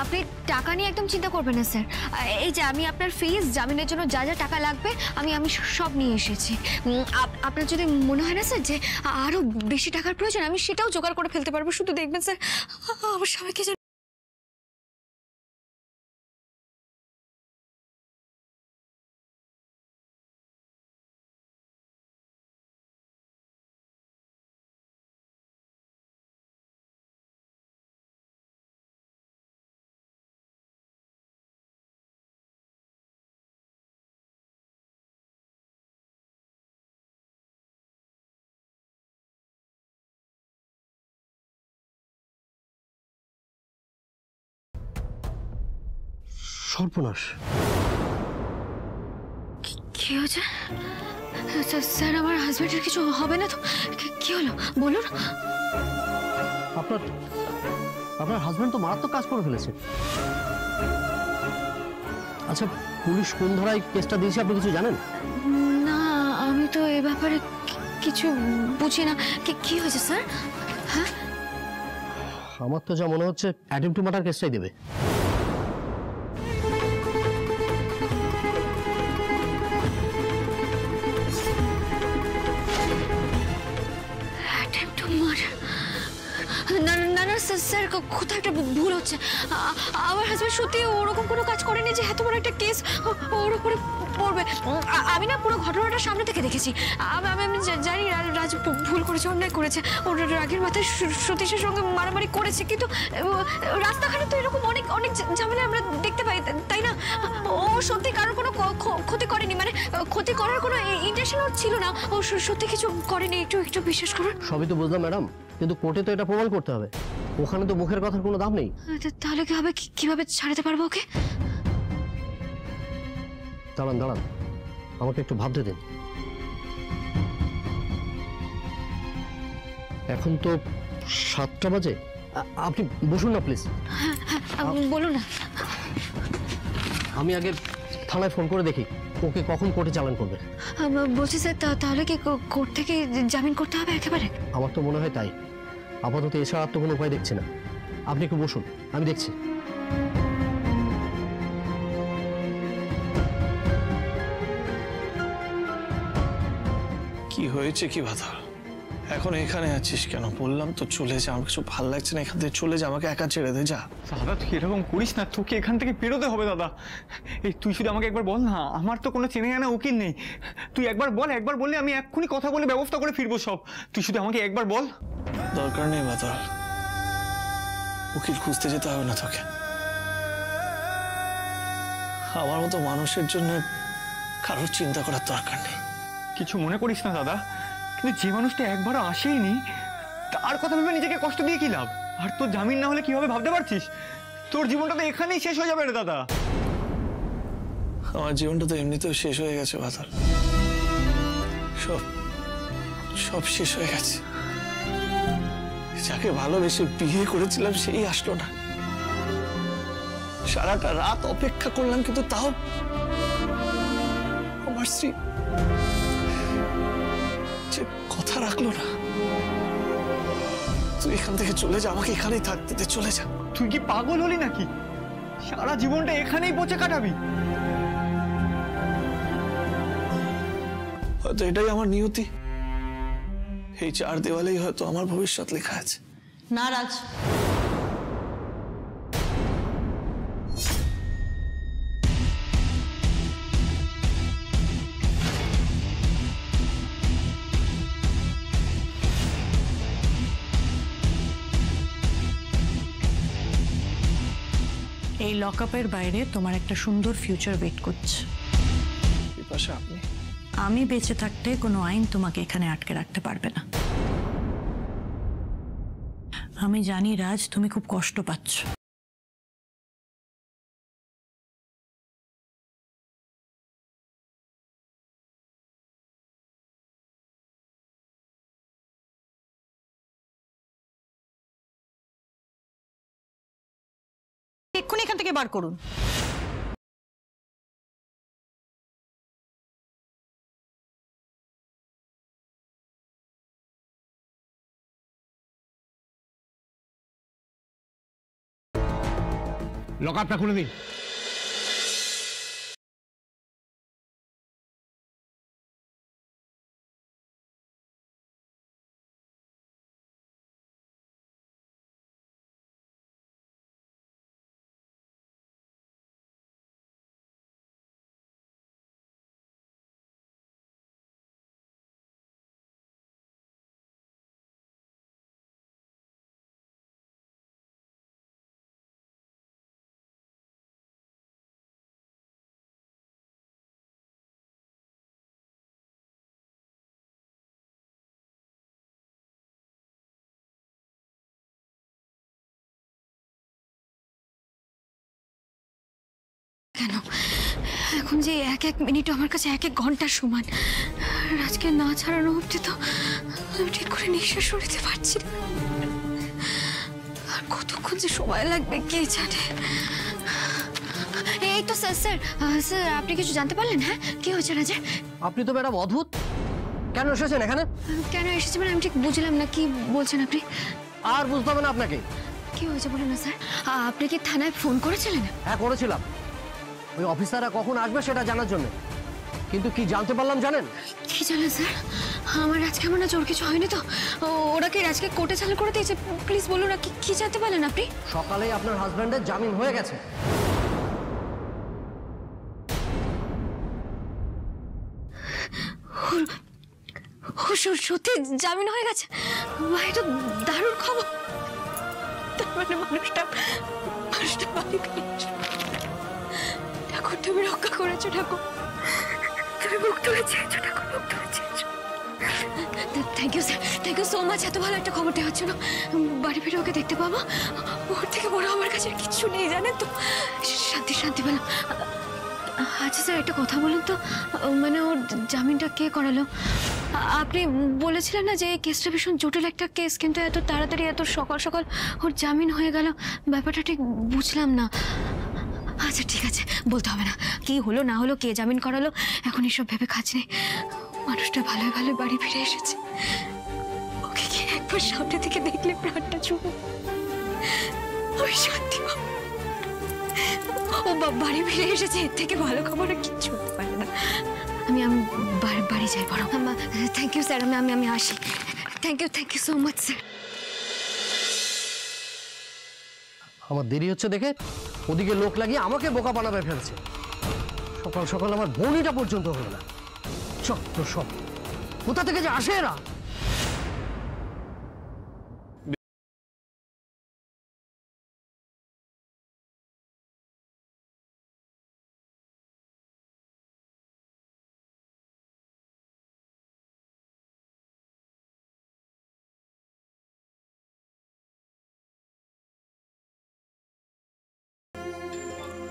আপনি টাকা নিয়ে একদম চিন্তা করবেন না স্যার। এই যে আমি আপনার ফিস জামিনের জন্য যা যা টাকা লাগবে আমি সব নিয়ে এসেছি। আপনার যদি মনে হয় না স্যার যে আরো বেশি টাকার প্রয়োজন, আমি সেটাও জোগাড় করে ফেলতে পারবো। শুধু দেখবেন স্যার আমার সবাইকে সর্বনাশ। কি হয়েছে স্যার? আমার হাজবেন্ডের কিছু হবে না তো? কি হলো বলুন। আপনার হাজবেন্ড তো মারাত্মক কাজ করে ফেলেছে। আচ্ছা, পুলিশ কোন ধারায় কেসটা দিয়েছে আপনি কিছু জানেন? না, আমি তো এ ব্যাপারে কিছু বুঝি না। কি হয়েছে স্যার? হ্যাঁ, আমার তো যা মনে হচ্ছে অ্যাটেম্প্ট টু মার্ডার কেসটাই দেবে। না না না স্যার, কোথাও একটা ভুল হচ্ছে। আমার হাজবেন্ড সত্যি ওরকম কোনো কাজ করেনি যে এত বড় একটা কেস ওর উপরে পড়বে। আমি না পুরো ঘটনাটা সামনে থেকে দেখেছি। আমি জানি রাজ ভুল করেছে, অন্যায় করেছে। ওর রাগের মাথায় সতীশের সঙ্গে মারামারি করেছে, কিন্তু রাস্তাঘাটে তো এরকম অনেক অনেক ঝামেলা আমরা দেখতে পাই, তাই না? ও সত্যি কারোর কোনো ক্ষতি করেনি, মানে ক্ষতি করার কোনো ইন্টেনশন ওর ছিল না। ও সত্যি কিছু করেনি, একটু বিশ্বাস করুন। সবই তো বুঝলাম ম্যাডাম, কিন্তু কোর্টে তো এটা প্রমাণ করতে হবে। ওখানে তো মুখের কথার কোনো দাম নেই। তাহলে কি হবে? কিভাবে ছাড়াতে পারবো ওকে? দাঁড়ান, আমাকে একটু ভাবতে দিন। এখন তো 7টা বাজে। আপনি বসুন না প্লিজ। বলুন না। আমি আগে থানায় ফোন করে দেখি ওকে কখন কোর্টে চালান করবে। বলছি স্যার, তাহলে কি কোর্ট থেকে জামিন করতে হবে একেবারে? আমার তো মনে হয় তাই। আপাতত এছাড়া আর তো কোনো উপায় দেখছি না। আপনি একটু বসুন, আমি দেখছি। কি হয়েছে কি বাধা? এখন এখানে আছিস কেন? বললাম তো চলে যা, আমার কিছু ভালো লাগছে না এখান থেকে, চলে যা, আমাকে একা ছেড়ে দে, যা। দাদা তুই এরকম করিস না, তোকে এখান থেকে বেরোতে হবে দাদা। এই তুই শুধু আমাকে একবার বল না, আমার তো কোনো চেনে জানা উকিল নেই। তুই একবার বললে আমি এক্ষুনি কথা বলে ব্যবস্থা করে ফিরবো সব। তুই শুধু আমাকে একবার বল। দরকার নেই বাধা, উকিল খুঁজতে যেতে হবে না তোকে। আমার মতো মানুষের জন্য কারোর চিন্তা করার দরকার নেই। কিছু মনে করিস না দাদা, কিন্তু যে মানুষটা একবারও আসেইনি তার কথা ভেবে নিজেকে কষ্ট দিয়ে কি লাভ? আর তোর জামিন না হলে কি হবে ভাবতে পারছিস? তোর জীবনটা তো এখানেই শেষ হয়ে যাবে রে দাদা। আমার জীবনটা তো এমনিতেও শেষ হয়ে গেছে বাদল, সব শেষ হয়ে গেছে। যাকে ভালোবেসে বিয়ে করেছিলাম সেই আসলো না। সারাটা রাত অপেক্ষা করলাম, কিন্তু তাও আমার স্ত্রী যে কথা রাখলো না। তুই এখান থেকে চলে যা, আমাকে এখানেই থাকতে দে, চলে যা। তুই কি পাগল হলি নাকি? সারা জীবনটা এখানেই পচে কাটাবি? হয়তো এটাই আমার নিয়তি, এই 4 দেওয়ালেই হয়তো আমার ভবিষ্যৎ লেখা আছে। না রাজ, এই লকআপের বাইরে তোমার একটা সুন্দর ফিউচার ওয়েট করছে। বিপাশা, আপনি? আমি বেঁচে থাকতে কোনো আইন তোমাকে এখানে আটকে রাখতে পারবে না। আমি জানি রাজ, তুমি খুব কষ্ট পাচ্ছ। এক্ষুনি এখান থেকে বার করুন। লকআপটা খুলে দিন। কেন এখন যে এক এক মিনিট আমার কাছে এক এক ঘন্টার সমান। আজকে না ছাড়ানো অব্দি তো আমি ঠিক করে নিঃশ্বাস নিতে পারছি না। আর কতক্ষণ যে সময় লাগবে কে জানে। এই তো স্যার স্যার স্যার আপনি কিছু জানতে পারলেন? হ্যাঁ কি হয়েছে রাজা? আপনি তো ম্যাডাম অদ্ভুত, কেন এসেছেন এখানে? কেন এসেছে মানে আমি ঠিক বুঝলাম না, কি বলছেন আপনি? আর বুঝতে হবে না আপনাকে। কি হয়েছে বলুন না স্যার। আপনি কি থানায় ফোন করেছিলেন? হ্যাঁ করেছিলাম, ওই অফিসাররা কখন আসবে সেটা জানার জন্য। কিন্তু কি জানতে পারলাম জানেন? কি জানেন স্যার? আমার আজকে আমার না জোর কিছু হয়নি তো? ওরা কি আজকে কোর্টে চালান করে দিয়েছে? প্লিজ বলুন না কি জানতে পারলেন আপনি? সকালেই আপনার হাজব্যান্ডের জামিন হয়ে গেছে। সত্যি জামিন হয়ে গেছে? এটা দারুণ খবর। তার মানে মানুষটা বাড়ি ফিরে আসবে। ঠাকুর তুমি রক্ষা করেছো ঠাকুর, তুমি মুখ তুলে চেয়েছো ঠাকুর, মুখ তুলে চেয়েছো। Thank you sir, thank you so much. এত ভালো একটা খবর দেওয়ার জন্য। বাড়ি ফিরে ওকে দেখতে পাবো, ওর থেকে বড় আমার কাছে কিচ্ছু নেই জানেন তো। শান্তি শান্তি পেলাম। আচ্ছা স্যার একটা কথা বলুন তো, মানে ওর জামিনটা কে করালো? আপনি বলেছিলেন না যে এই কেসটা ভীষণ জটিল একটা কেস, কিন্তু এত তাড়াতাড়ি এত সকাল সকাল ওর জামিন হয়ে গেল, ব্যাপারটা ঠিক বুঝলাম না। আচ্ছা ঠিক আছে, বলতে হবে না কি হলো না হলো, কে জামিন করালো, এখন এসব ভেবে কাজ নেই। মানুষটা ভালো ভালো বাড়ি ফিরে এসেছে। ওকে কি একবার সামনে থেকে দেখলে প্রাণটা চুপ, আমি শান্তি পাবো। ও বাড়ি ফিরে এসেছে, এর থেকে ভালো খবর আর কিচ্ছু হতে পারে না। আমি বাড়ি যাই বরং। থ্যাংক ইউ স্যার, আমি আসি। Thank you so much sir. আমার দেরি হচ্ছে দেখে ওদিকে লোক লাগিয়ে আমাকে বোকা বানাবে ফেলছে। সকাল সকাল আমার বনিটা পর্যন্ত হলো না। চত্ব সব কোথা থেকে যে আসে এরা।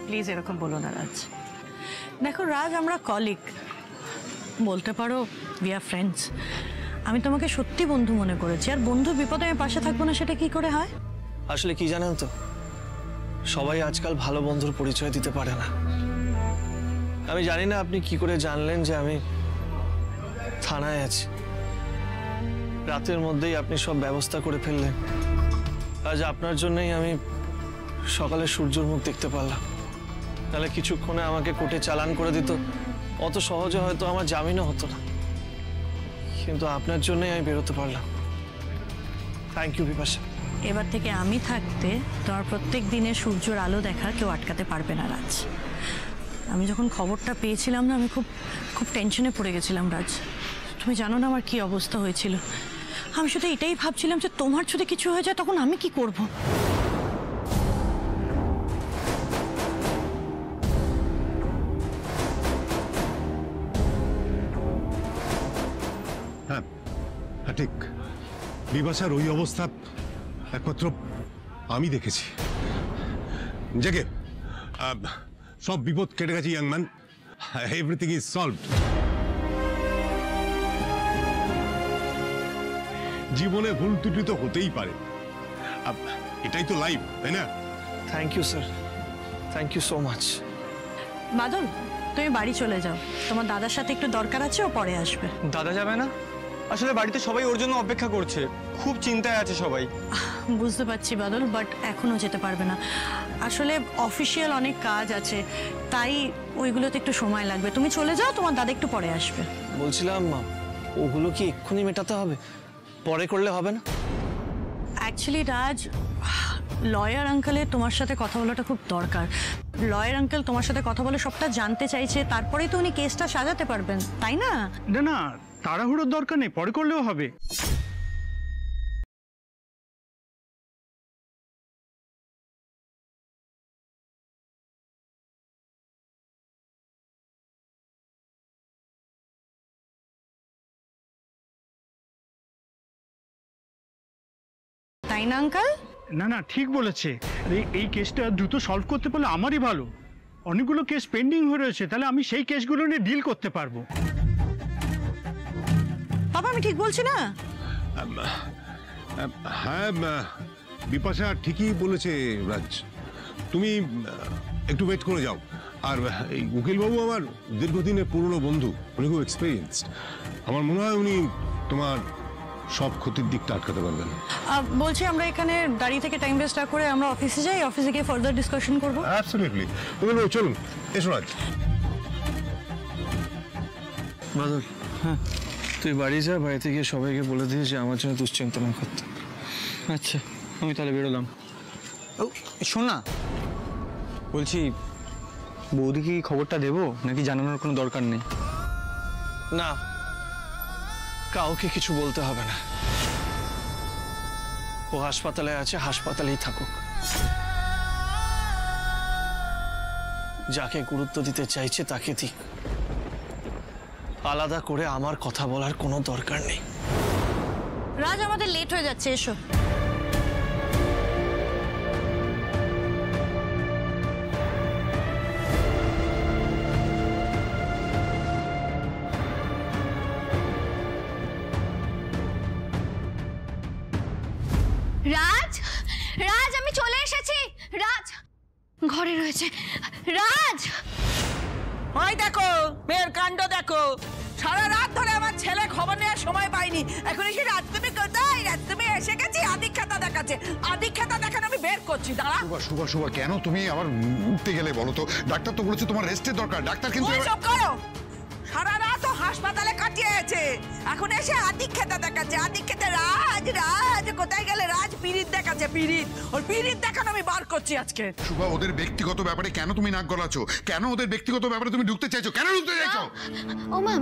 প্লিজ এরকম বলো না রাজ। দেখো রাজ, আমরা কলিগ, বলতে পারো উই আর ফ্রেন্ডস। আমি তোমাকে সত্যি বন্ধু মনে করেছি, আর বন্ধু বিপদে আমি পাশে থাকবো না সেটা কি করে হয়? আসলে কি জানেন তো, সবাই আজকাল ভালো বন্ধুর পরিচয় দিতে পারে না। আমি জানি না আপনি কি করে জানলেন যে আমি থানায় আছি। রাতের মধ্যেই আপনি সব ব্যবস্থা করে ফেললেন। আজ আপনার জন্যই আমি সকালে সূর্যের মুখ দেখতে পারলাম। তাহলে কিছুক্ষণে আমাকে কোর্টে চালান করে দিত, অত সহজে হয়তো আমার জামিনও হতো না। কিন্তু আপনার জন্যই আমি বেরোতে পারলাম। Thank you Bipasha. এবার থেকে আমি থাকতে তোমার প্রত্যেক দিনে সূর্যের আলো দেখা কেউ আটকাতে পারবে না রাজ। আমি যখন খবরটা পেয়েছিলাম না, আমি খুব খুব টেনশনে পড়ে গেছিলাম রাজ। তুমি জানো না আমার কি অবস্থা হয়েছিল। আমি শুধু এটাই ভাবছিলাম যে তোমার যদি কিছু হয়ে যায় তখন আমি কি করব। হ্যাঁ হ্যাঁ ঠিক, বিপাশার ওই অবস্থা একমাত্র আমি দেখেছি। জেগে সব বিপদ কেটে গেছে young man, everything is solved. জীবনে ভুল ত্রুটি তো হতেই পারে, এটাই তো লাইফ, তাই না? Thank you sir, thank you so much. Badal, তুমি বাড়ি চলে যাও, তোমার দাদার সাথে একটু দরকার আছে, ও পরে আসবে। দাদা যাবে না? আসলে বাড়িতে সবাই ওর জন্য অপেক্ষা করছে, খুব চিন্তায় আছে সবাই। বুঝতে পারছি বাদল, বাট এখনো যেতে পারবে না। আসলে অফিসিয়াল অনেক কাজ আছে, তাই ওইগুলোতে একটু সময় লাগবে। তুমি চলে যাও, তোমার দাদা একটু পরে আসবে। বলছিলাম ওগুলো কি এক্ষুনি মেটাতে হবে, পরে করলে হবে না? অ্যাকচুয়ালি রাজ, লয়ার আঙ্কেলের তোমার সাথে কথা বলাটা খুব দরকার। লয়ার আঙ্কেল তোমার সাথে কথা বলে সবটা জানতে চাইছে, তারপরেই তো উনি কেসটা সাজাতে পারবেন, তাই না? না না, তাড়াহুড়োর দরকার নেই, পরে করলেও হবে। তাই না আঙ্কেল? না না, ঠিক বলেছে। এই কেসটা দ্রুত সলভ করতে পারলে আমারই ভালো। অনেকগুলো কেস পেন্ডিং হয়ে রয়েছে, তাহলে আমি সেই কেসগুলো নিয়ে ডিল করতে পারবো। বাবা, আমি ঠিক বলছি না? হ্যাঁ, বিপাশা ঠিকই বলেছে রাজ। তুমি একটু ওয়েট করে যাও। আর এই উকিলবাবু আমার দীর্ঘদিনের পুরনো বন্ধু, উনি খুব এক্সপিরিয়েন্সড। আমার মনে হয় উনি তোমার সব ক্ষতির দিকটা আটকাতে পারবেন। বলছি আমরা এখানে দাঁড়িয়ে থেকে টাইম ওয়েস্ট না করে আমরা অফিসে যাই, অফিসে গিয়ে ফার্দার ডিসকাশন করবো। অ্যাবসলিউটলি। উকিলবাবু চলুন, এসো রাজ। বাদল, হ্যাঁ তুই বাড়ি যা, বাড়িতে গিয়ে সবাইকে বলে দিস যে আমার জন্য দুশ্চিন্তা না করতে। আচ্ছা, আমি তাহলে বেরোলাম। ও শোন না, বলছি বৌদিকে কি খবরটা দেবো নাকি জানানোর কোনো দরকার নেই? না, কাউকে কিছু বলতে হবে না। ও হাসপাতালে আছে, হাসপাতালেই থাকুক। যাকে গুরুত্ব দিতে চাইছে তাকে দিক। আলাদা করে আমার কথা বলার কোনো দরকার নেই। রাজ, আমাদের লেট হয়ে যাচ্ছে, এসো। রাজ, রাজ আমি চলে এসেছি। রাজ ঘরে রয়েছে। রাজ, ওই দেখো মেয়ের কাণ্ড দেখো, সারা রাত ধরে আমার ছেলে খবর নেওয়ার সময় পাইনি। এখন এসে রাত তুমি কোথায়? রাত তুমি এসে গেছি, আদিক্ষেতা দেখাচ্ছে। আদিক্ষেতা দেখানো আমি বের করছি, দাঁড়া। শুভা শুভা, কেন তুমি আবার উঠতে গেলে বলো তো? ডাক্তার তো বলেছে তোমার রেস্টের দরকার। ডাক্তার কিন্তু সব করো, সারা রাত হাসপাতালে কাটিয়েছে, এখন এসে আদিক্ষেতা দেখাচ্ছে। আদিক্ষেতা রাজ, রাজ কোথায় গেলে? রাজ পিরিত দেখাচ্ছে, পিরিত। ওর পিরিত দেখানো আমি বার করছি আজকে। শুভা, ওদের ব্যক্তিগত ব্যাপারে কেন তুমি নাক গলাচ্ছো? কেন ওদের ব্যক্তিগত ব্যাপারে তুমি ঢুকতে চাইছো? কেন ঢুকতে চাইছো? ও মা,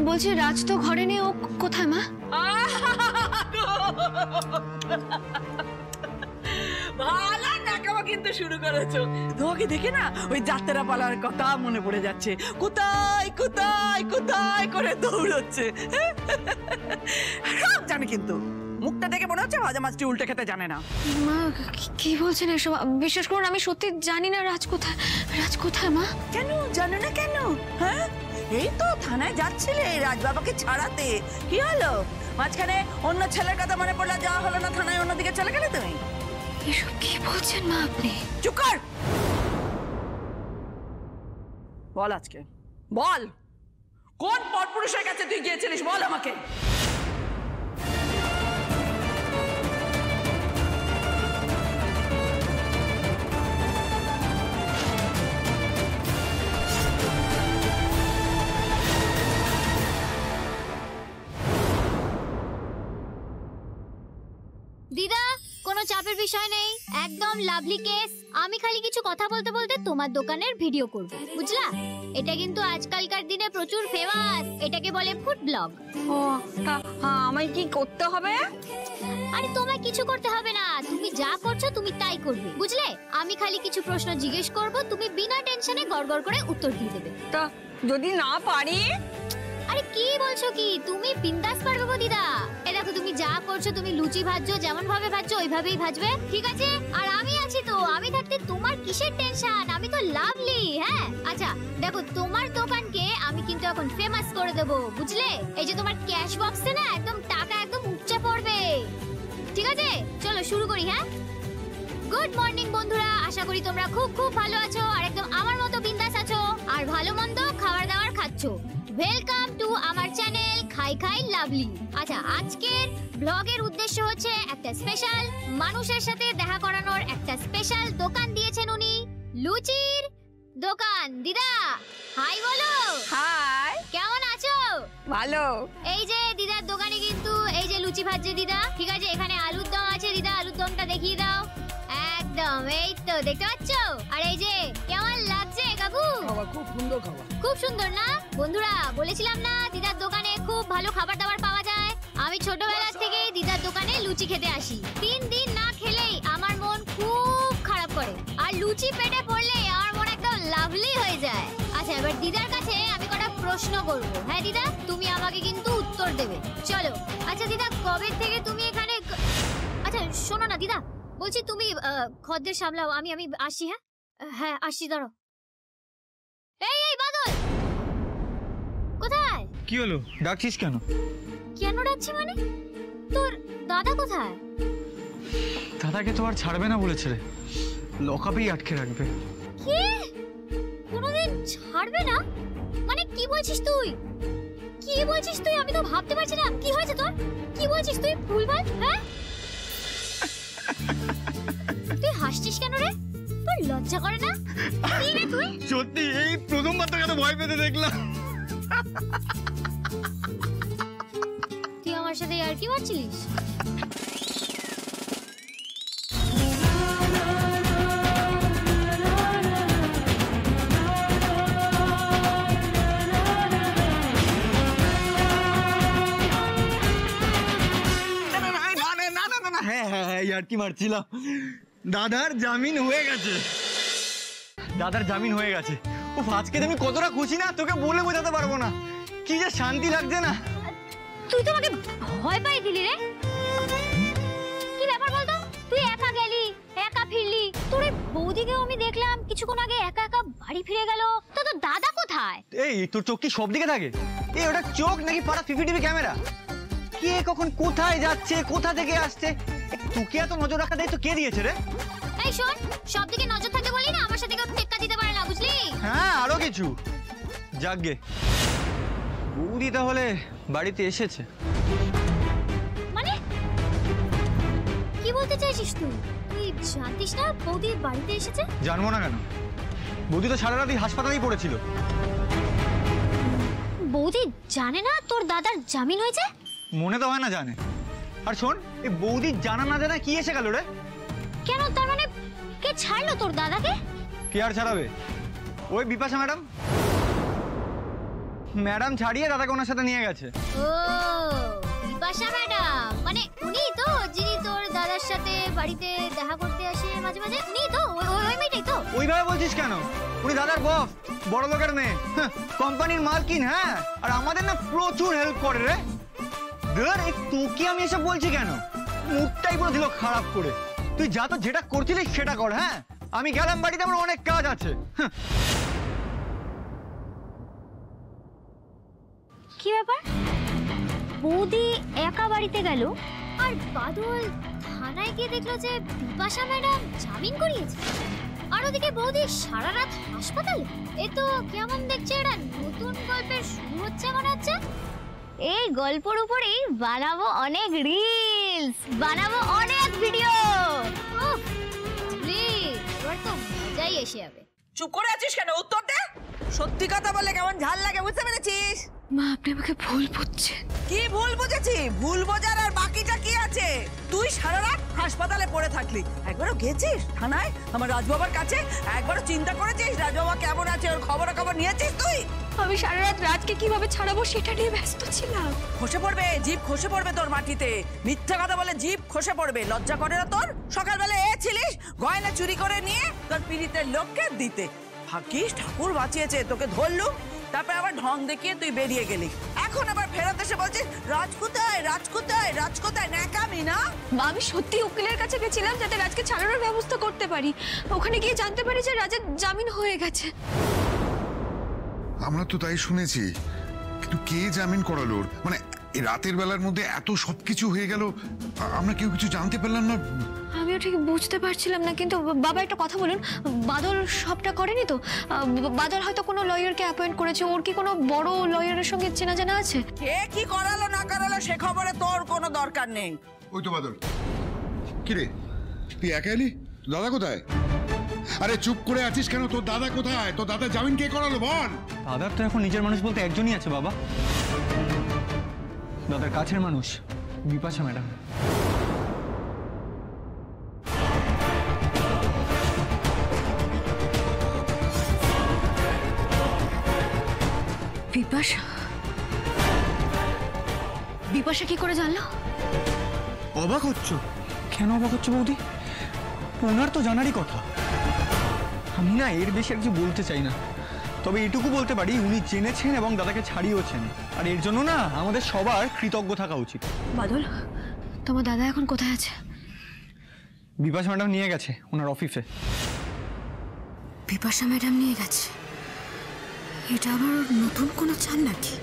বলছি রাজ তো ঘরে নেই, ও কোথায় মা? ভালো নাকামো কিন্তু শুরু করেছো। তোমাকে দেখে না ওই যাত্রা পালার কথা মনে পড়ে যাচ্ছে। কোথায় কোথায় কোথায় করে দৌড়চ্ছে। সব জানে, কিন্তু মুখটা দেখে মনে হচ্ছে ভাজা মাছটি উল্টে খেতে জানে না। মা কি বলছেন এসব? বিশ্বাস করুন আমি সত্যি জানি না রাজ কোথায়। রাজ কোথায় মা? কেন জানো না কেন? হ্যাঁ, এই তো থানায় যাচ্ছিলে রাজবাবাকে ছাড়াতে। কি হলো? মাঝখানে অন্য ছেলের কথা মনে পড়লো, যাওয়া হলো না থানায়, অন্যদিকে চলে গেলে তুমি। এসব কি বলছেন মা আপনি? চুপ কর। বল আজকে, বল কোন পরপুরুষের কাছে তুই গিয়েছিলিস, বল আমাকে। দিদা, কোনো চাপের বিষয় নেই, একদম লাভলি কেস। আমি খালি কিছু কথা বলতে বলতে তোমার দোকানের ভিডিও করব, বুঝলা? এটা কিন্তু আজকালকার দিনে প্রচুর ফেমাস, এটাকে বলে ফুড ব্লগ। ও তা আমায় কি করতে হবে? আরে তোমায় কিছু করতে হবে না, তুমি যা করছো তুমি তাই করবে, বুঝলে? আমি খালি কিছু প্রশ্ন জিজ্ঞেস করব, তুমি বিনা টেনশনে গড়গড় করে উত্তর দিয়ে দেবে। তা যদি না পারি? আরে কি বলছো কি, তুমি বিন্দাস পারবে গো দিদা। এ দেখো, তুমি যা করছো, তুমি লুচি ভাজছো, যেমন ভাবে ভাজছো ওইভাবেই ভাজবে, ঠিক আছে? আর আমি আছি তো, আমি থাকতে তোমার কিসের টেনশন? আমি তো লাভলি। হ্যাঁ আচ্ছা দেখো, তোমার দোকানকে আমি কিন্তু এখন ফেমাস করে দেবো, বুঝলে? এই যে তোমার ক্যাশ বক্সে না একদম টাকা একদম উপচে পড়বে, ঠিক আছে? চলো শুরু করি। হ্যাঁ, গুড মর্নিং বন্ধুরা, আশা করি তোমরা খুব খুব ভালো আছো আর একদম আমার মতো বিন্দাস আছো আর ভালো মন্দ খাবার দাবার খাচ্ছো। ওয়েলকাম টু আমার চ্যানেল হাই খাই লাভলি। আচ্ছা, আজকের ব্লগের উদ্দেশ্য হচ্ছে একটা স্পেশাল মানুষের সাথে দেখা করানোর একটা স্পেশাল দোকান দিয়েছেন উনি, লুচির দোকান। দিদা হাই বলো। হাই, কেমন আছো? ভালো। এই যে দিদার দোকানে কিন্তু এই যে লুচি ভাজছে দিদা, ঠিক আছে? এখানে আলুর দম আছে দিদা, আলুর দমটা দেখিয়ে দাও। একদম, এই তো দেখতে পাচ্ছ? আর এই যে কেমন লাগছে কাকু? খুব সুন্দর খাবার। খুব সুন্দর না? বন্ধুরা বলেছিলাম না দিদার দোকানে খুব ভালো খাবার দাবার পাওয়া যায়। আমি ছোটবেলা থেকেই দিদার দোকানে লুচি খেতে আসি। 3 দিন না খেলেই আমার মন খুব খারাপ করে, আর লুচি পেটে পড়লে আমার মন একদম লাভলি হয়ে যায়। আচ্ছা, এবার দিদার কাছে আমি কটা প্রশ্ন করব। হ্যাঁ দিদা, তুমি আমাকে কিন্তু উত্তর দেবে। চলো। আচ্ছা দিদা, কবে থেকে তুমি এখানে? আচ্ছা শোনো না দিদা, বলছি তুমি খদ্দের সামলাও, আমি আসছি। হ্যাঁ হ্যাঁ আসছি, দাঁড়াও। এই বাদল, কোথায়? কি হলো, ডাকছিস কেন? কেন ডাকছি মানে? তোর দাদা কোথায়? দাদাকে তো আর ছাড়বে না বলেছে রে, লকআপেই আটকে রাখবে। কি? কোনোদিন ছাড়বে না মানে কি বলছিস তুই? কি বলছিস তুই? আমি তো ভাবতে পারছি না। কি হয়েছে তোর? কি বলছিস তুই ভুলভাল? হ্যাঁ, তুই হাসছিস কেন রে? তোর লজ্জা করে না? কি রে তুই? সত্যি এই প্রথমবার তোকে এত ভয় পেতে দেখলাম। তুই আমার সাথে আর কি মারছিলিস? হ্যাঁ, আর কি মারছিলাম। দাদার জামিন হয়ে গেছে। দাদার জামিন হয়ে গেছে। উফ, আজকে তুমি কতটা খুশি না, তোকে বলে বোঝাতে পারবো না। কি যে শান্তি লাগছে না। তুই তো আমাকে ভয় পাই দিলি রে। কি ব্যাপার বলতো? তুই একা গেলি, একা ফিরলি। তোর এই বৌদিকেও আমি দেখলাম কিছুক্ষণ আগে একা একা বাড়ি ফিরে গেল। তো তোর দাদা কোথায়? এই তোর চোখ কি সব দিকে থাকে? এই ওটা চোখ নাকি পাড়া সিসিটিভি ক্যামেরা? কে কখন কোথায় যাচ্ছে, কোথা থেকে আসছে, তোকে এত নজর রাখা দায়িত্ব কে দিয়েছে রে? এই শোন, সব দিকে নজর থাকে বলি না আমার সাথে কেউ টেক্কা দিতে পারে না, বুঝলি? হ্যাঁ, আরো কিছু। যাকগে, বৌদি তাহলে বাড়িতে এসেছে। মানে কি বলতে চাইছিস তুই? তুই জানতিস না বৌদি বাড়িতে এসেছে? জানবো না কেন? বৌদি তো সারা রাতই হাসপাতালেই পড়েছিল। বৌদি জানে না তোর দাদার জামিন হয়েছে? মনে তো হয় না জানে। আর শোন, এই বৌদি জানা না জানা কি এসে গেল রে? কেন, তার মানে কে ছাড়লো তোর দাদাকে? কে আর ছাড়াবে? ওই বিপাশা ম্যাডাম। ম্যাডাম ছাড়িয়ে দাদাকে ওনার সাথে নিয়ে গেছে। ও বিপাশা ম্যাডাম, মানে উনি তো যিনি তোর দাদার সাথে বাড়িতে দেখা করতে আসে মাঝে মাঝে? উনি তো ওই মেয়েটাই তো? ওইভাবে বলছিস কেন? উনি দাদার বস, বড় লোকের মেয়ে, কোম্পানির মালকিন। হ্যাঁ, আর আমাদের না প্রচুর হেল্প করে রে। ধর, তোকে আমি এসব বলছি কেন? মুখটাই পুরো দিল খারাপ করে। তুই যা তো যেটা করছিলিস সেটা কর। হ্যাঁ, আমি গেলাম বাড়িতে, আমার অনেক কাজ আছে। কি ব্যাপার? বৌদি একা বাড়িতে গেল আর বাদল থানায় গিয়ে দেখলো যে বিপাশা ম্যাডাম জামিন করিয়েছে, আর ওদিকে বৌদি সারা রাত হাসপাতালে। এ তো কেমন দেখছে, এটা নতুন গল্পের শুরু হচ্ছে মনে হচ্ছে। এই গল্পের উপরেই বানাবো অনেক রিলস, বানাবো অনেক ভিডিও। এবার তো মজাই এসে যাবে। চুপ করে আছিস কেন? উত্তর দে। সত্যি কথা বললে কেমন ঝাল লাগে, বুঝতে পেরেছিস? মা, আপনি আমাকে ভুল বুঝছেন। কি ভুল বুঝেছি? ভুল বোঝার আর বাকিটা কি আছে? তুই সারা রাত হাসপাতালে পড়ে থাকলি, একবারও গেছিস থানায় আমার রাজবাবার কাছে? একবারও চিন্তা করেছিস রাজবাবা কেমন আছে, ওর খবর নিয়েছিস তুই? আমি সারা রাত রাজকে কিভাবে ছাড়াবো সেটা নিয়ে ব্যস্ত ছিলাম। খসে পড়বে, জিভ খসে পড়বে তোর মাটিতে। মিথ্যা কথা বলে জিভ খসে পড়বে। লজ্জা করে না তোর? সকালবেলা ছিলিস গয়না চুরি করে নিয়ে তোর পীড়িতের লোককে দিতে। ভাগ্যিস ঠাকুর বাঁচিয়েছে, তোকে ধরলু, তারপরে আবার ঢং দেখিয়ে তুই বেরিয়ে গেলি। এখন আবার ফেরত এসে বলছিস রাজ কোথায়, রাজ কোথায়, রাজ কোথায়? ন্যাকামি না? আমি সত্যি উকিলের কাছে গেছিলাম যাতে রাজকে ছাড়ানোর ব্যবস্থা করতে পারি। ওখানে গিয়ে জানতে পারি যে রাজের জামিন হয়ে গেছে। আমরা তো তাই শুনেছি, কিন্তু কে জামিন করালো? মানে এই রাতের বেলার মধ্যে এত সবকিছু হয়ে গেল, আমরা কেউ কিছু জানতে পারলাম না। আমিও ঠিক বুঝতে পারছিলাম না, কিন্তু বাবা একটা কথা বলুন, বাদল সবটা করেনি তো? বাদল হয়তো কোনো লয়ারকে অ্যাপয়েন্ট করেছে, ওর কি কোনো বড় লয়ারের সঙ্গে চেনা জানা আছে? কে কি করালো না করালো সে খবরে তোর কোনো দরকার নেই। ওই তো বাদল, কিরে তুই একা এলি? দাদা কোথায়? আরে চুপ করে আছিস কেন? তোর দাদা কোথায়? তোর দাদা জামিন কে করালো বল? দাদার তো এখন নিজের মানুষ বলতে একজনই আছে বাবা, দাদার কাছের মানুষ বিপাশা ম্যাডাম। বিপাশা? বিপাশা কি করে জানলো? অবাক হচ্ছ কেন? অবাক হচ্ছে বৌদি, ওনার তো জানারই কথা। আমি না এর বেশি আর কিছু বলতে চাই না, তবে এটুকু বলতে পারি উনি জেনেছেন এবং দাদাকে ছাড়িয়েছেন, আর এর জন্য না আমাদের সবার কৃতজ্ঞ থাকা উচিত। বাদল, তোমার দাদা এখন কোথায় আছে? বিপাশা ম্যাডাম নিয়ে গেছে ওনার অফিসে। বিপাশা ম্যাডাম নিয়ে গেছে? এটা আবার নতুন কোনো চাল নাকি?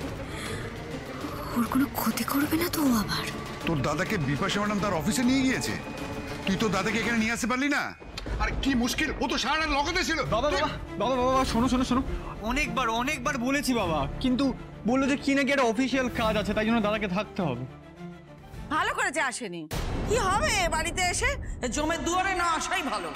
ওর কোনো ক্ষতি করবে না তো ও আবার? তোর দাদাকে বিপাশা ম্যাডাম তার অফিসে নিয়ে গিয়েছে, তুই তো দাদাকে এখানে নিয়ে আসতে পারলি না? আর কি মুশকিল, ও তো সারা রাত লগতে ছিল। বাবা বাবা বাবা বাবা শোনো শোনো শোনো, অনেকবার বলেছি বাবা, কিন্তু বললো যে কি নাকি একটা অফিসিয়াল কাজ আছে, তাই জন্য দাদাকে থাকতে হবে। ভালো করেছে আসেনি, কি হবে বাড়িতে এসে জমে দুয়ারে না আসাই ভালো।